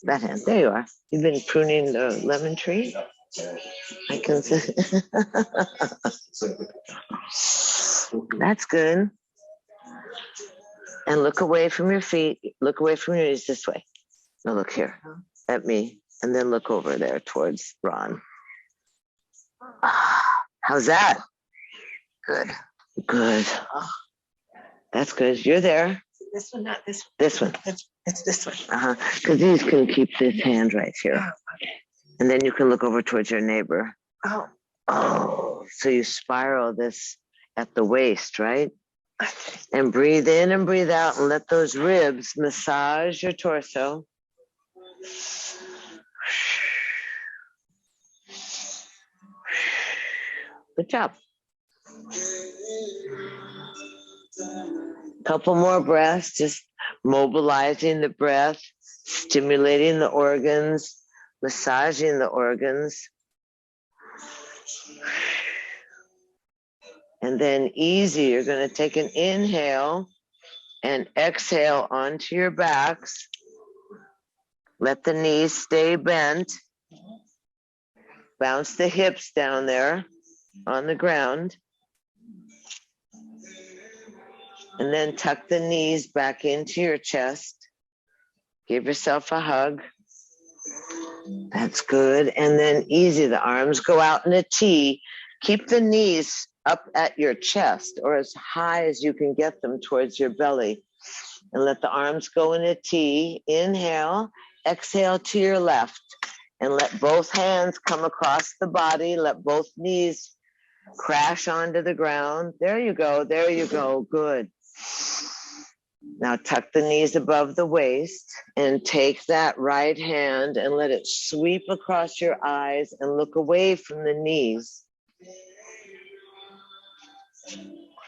Speaker 1: that hand. There you are. You've been pruning the lemon tree. I can see. That's good. And look away from your feet. Look away from your knees this way. Now look here at me. And then look over there towards Ron. How's that? Good. Good. That's good. You're there.
Speaker 2: This one, not this one.
Speaker 1: This one.
Speaker 2: It's this one.
Speaker 1: Because these can keep this hand right here. And then you can look over towards your neighbor.
Speaker 2: Oh.
Speaker 1: Oh, so you spiral this at the waist, right? And breathe in and breathe out and let those ribs massage your torso. Good job. Couple more breaths, just mobilizing the breath, stimulating the organs, massaging the organs. And then easy, you're going to take an inhale and exhale onto your backs. Let the knees stay bent. Bounce the hips down there on the ground. And then tuck the knees back into your chest. Give yourself a hug. That's good. And then easy, the arms go out in a T. Keep the knees up at your chest or as high as you can get them towards your belly. And let the arms go in a T. Inhale, exhale to your left. And let both hands come across the body. Let both knees crash onto the ground. There you go. There you go. Good. Now tuck the knees above the waist and take that right hand and let it sweep across your eyes and look away from the knees.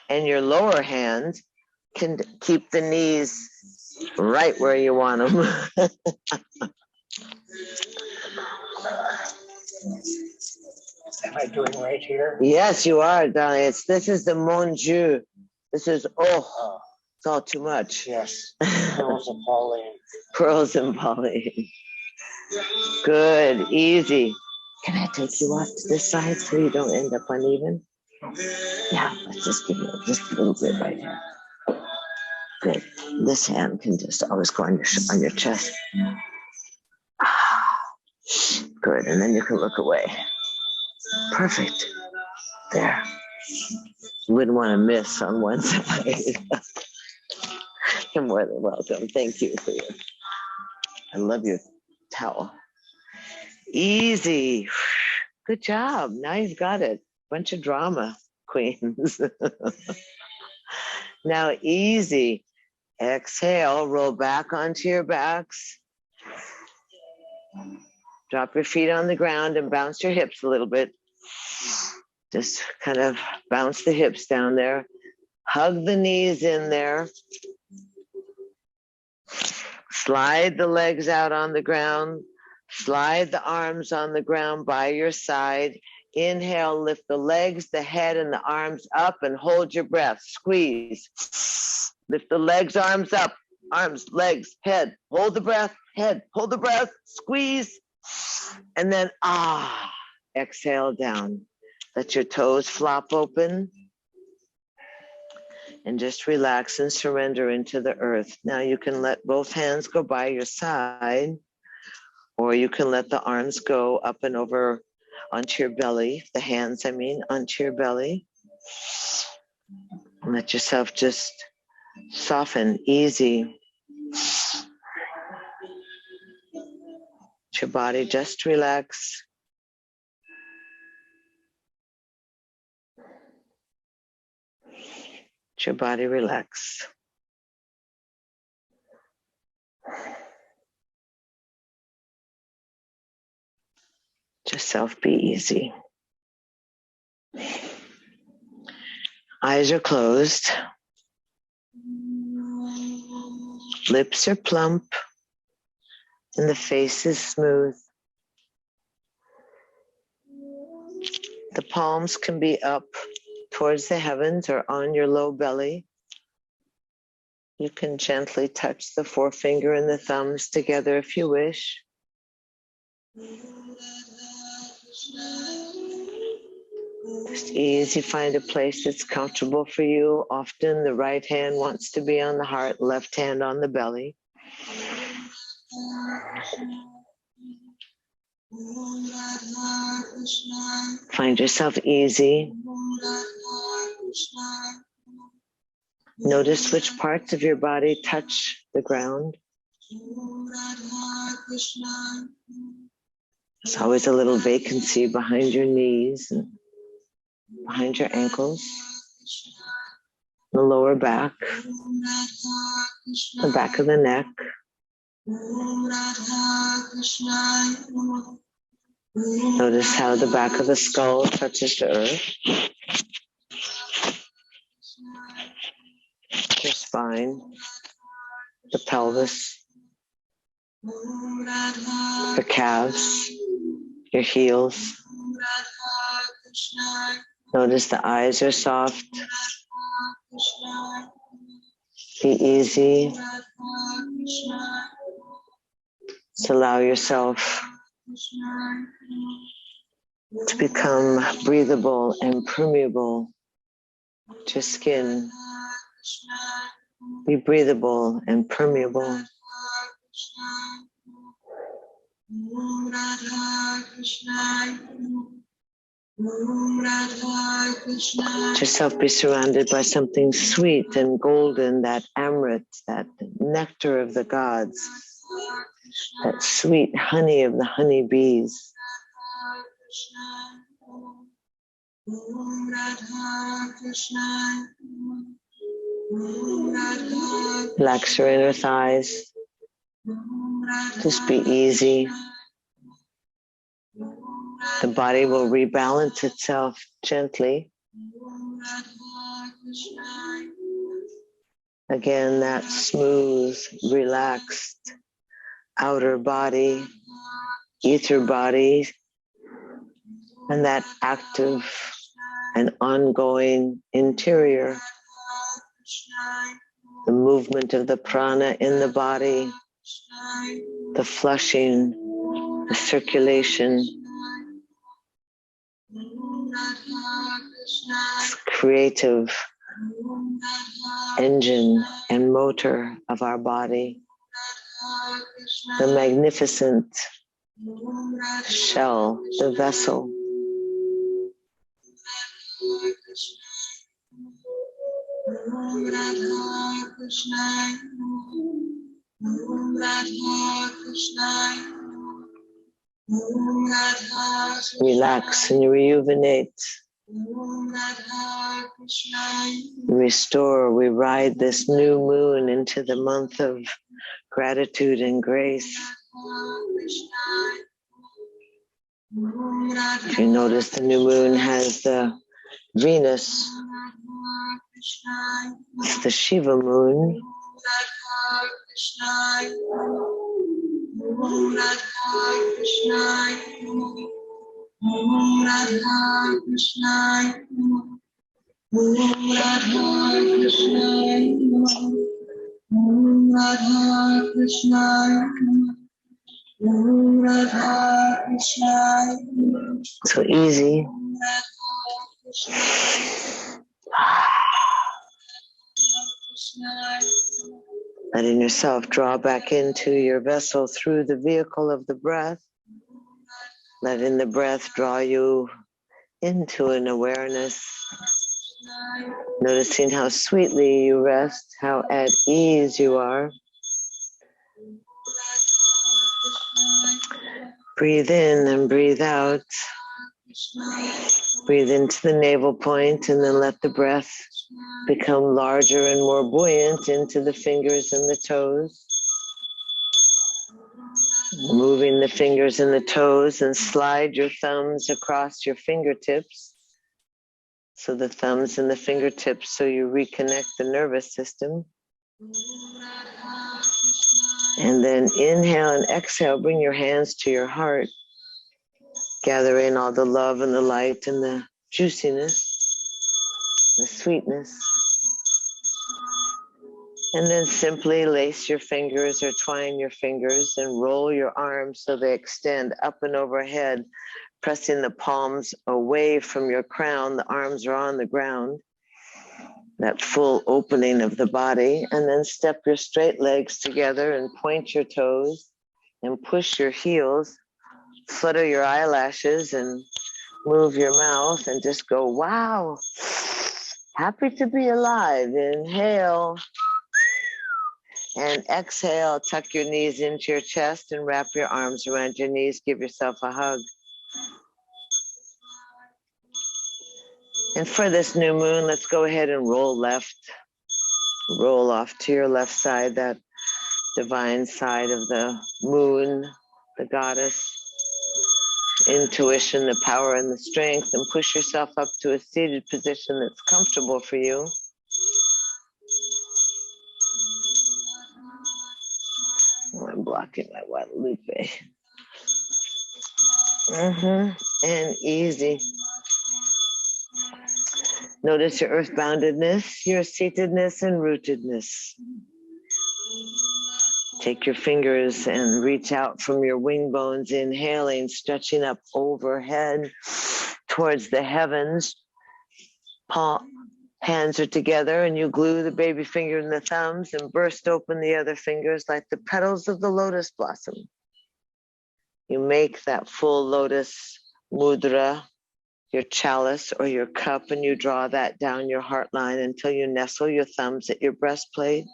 Speaker 1: And your lower hand can keep the knees right where you want them.
Speaker 2: Am I doing right here?
Speaker 1: Yes, you are, darling. This is the mon Dieu. This is, it's all too much.
Speaker 2: Yes. Pearls of Pauline.
Speaker 1: Pearls and Pauline. Good, easy. Can I take you off to this side so you don't end up uneven? Yeah, let's just give you just a little bit right here. Good. This hand can just always go on your chest. Good, and then you can look away. Perfect. There. You wouldn't want to miss on one side. You're more than welcome. Thank you for I love your towel. Easy. Good job. Now you've got it. Bunch of drama, queens. Now easy. Exhale, roll back onto your backs. Drop your feet on the ground and bounce your hips a little bit. Just kind of bounce the hips down there. Hug the knees in there. Slide the legs out on the ground. Slide the arms on the ground by your side. Inhale, lift the legs, the head, and the arms up and hold your breath. Squeeze. Lift the legs, arms up. Arms, legs, head. Hold the breath, head. Hold the breath. Squeeze. And then, exhale down. Let your toes flop open. And just relax and surrender into the earth. Now you can let both hands go by your side, or you can let the arms go up and over onto your belly, the hands, onto your belly. And let yourself just soften, easy. Let your body just relax. Let your body relax. Just self be easy. Eyes are closed. Lips are plump and the face is smooth. The palms can be up towards the heavens or on your low belly. You can gently touch the forefinger and the thumbs together if you wish. Just easy, find a place that's comfortable for you. Often the right hand wants to be on the heart, left hand on the belly. Find yourself easy. Notice which parts of your body touch the ground. There's always a little vacancy behind your knees and behind your ankles, the lower back, the back of the neck. Notice how the back of the skull touches the earth. Your spine, the pelvis, your calves, your heels. Notice the eyes are soft. Be easy. Just allow yourself to become breathable and permeable to your skin. Be breathable and permeable. Let yourself be surrounded by something sweet and golden, that amrit, that nectar of the gods, that sweet honey of the honey bees. Relax your inner thighs. Just be easy. The body will rebalance itself gently. Again, that smooth, relaxed outer body, ether body, and that active and ongoing interior. The movement of the prana in the body, the flushing, the circulation, creative engine and motor of our body, the magnificent shell, the vessel. Relax and rejuvenate. Restore. We ride this new moon into the month of gratitude and grace. If you notice, the new moon has the Venus. It's the Shiva moon. So easy. Letting yourself draw back into your vessel through the vehicle of the breath. Letting the breath draw you into an awareness. Noticing how sweetly you rest, how at ease you are. Breathe in and breathe out. Breathe into the navel point and then let the breath become larger and more buoyant into the fingers and the toes. Moving the fingers and the toes, and slide your thumbs across your fingertips. So the thumbs and the fingertips, so you reconnect the nervous system. And then inhale and exhale, bring your hands to your heart. Gather in all the love and the light and the juiciness, the sweetness. And then simply lace your fingers or twine your fingers and roll your arms so they extend up and overhead, pressing the palms away from your crown. The arms are on the ground, that full opening of the body. And then step your straight legs together and point your toes and push your heels, flutter your eyelashes and move your mouth and just go, wow, happy to be alive. Inhale and exhale, tuck your knees into your chest and wrap your arms around your knees. Give yourself a hug. And for this new moon, let's go ahead and roll left. Roll off to your left side, that divine side of the moon, the goddess. Intuition, the power and the strength, and push yourself up to a seated position that's comfortable for you. Oh, I'm blocking my Guadalupe. And easy. Notice your earth-boundedness, your seatedness and rootedness. Take your fingers and reach out from your wing bones, inhaling, stretching up overhead towards the heavens. Hands are together and you glue the baby finger and the thumbs and burst open the other fingers like the petals of the lotus blossom. You make that full lotus mudra, your chalice or your cup, and you draw that down your heart line until you nestle your thumbs at your breastplate.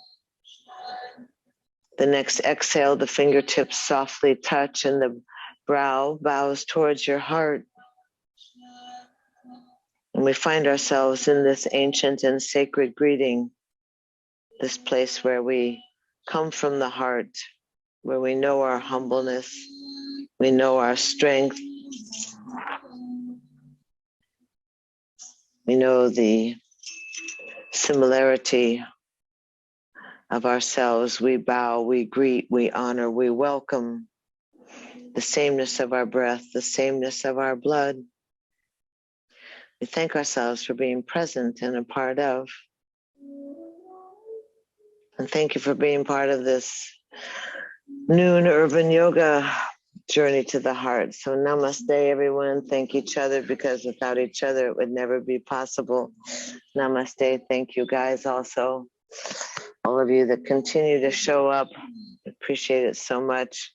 Speaker 1: The next exhale, the fingertips softly touch and the brow bows towards your heart. And we find ourselves in this ancient and sacred greeting, this place where we come from the heart, where we know our humbleness, we know our strength, we know the similarity of ourselves. We bow, we greet, we honor, we welcome the sameness of our breath, the sameness of our blood. We thank ourselves for being present and a part of. And thank you for being part of this noon urban yoga journey to the heart. So namaste, everyone. Thank each other, because without each other, it would never be possible. Namaste. Thank you guys also. All of you that continue to show up, appreciate it so much.